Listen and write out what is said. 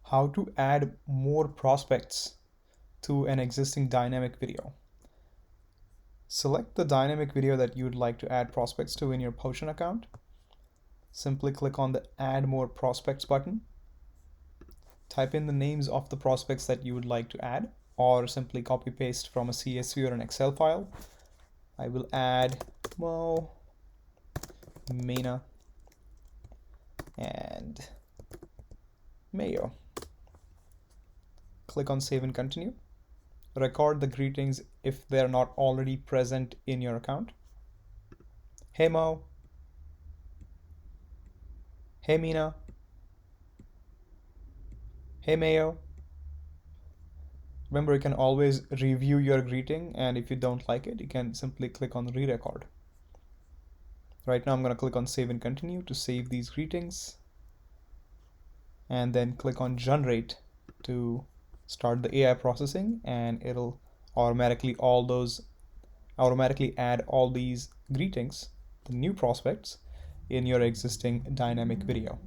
How to add more prospects to an existing dynamic video. Select the dynamic video that you would like to add prospects to in your Potion account. Simply click on the Add More Prospects button. Type in the names of the prospects that you would like to add, or simply copy paste from a CSV or an Excel file. I will add Mo, Mina, and Mayo. Click on Save and Continue. Record the greetings if they're not already present in your account. Hey Mo. Hey Mina. Hey Mayo. Remember, you can always review your greeting, and if you don't like it, you can simply click on re-record. Right now I'm going to click on Save and Continue to save these greetings, and then click on Generate to start the AI processing, and it'll automatically add all these greetings, the new prospects, in your existing dynamic video.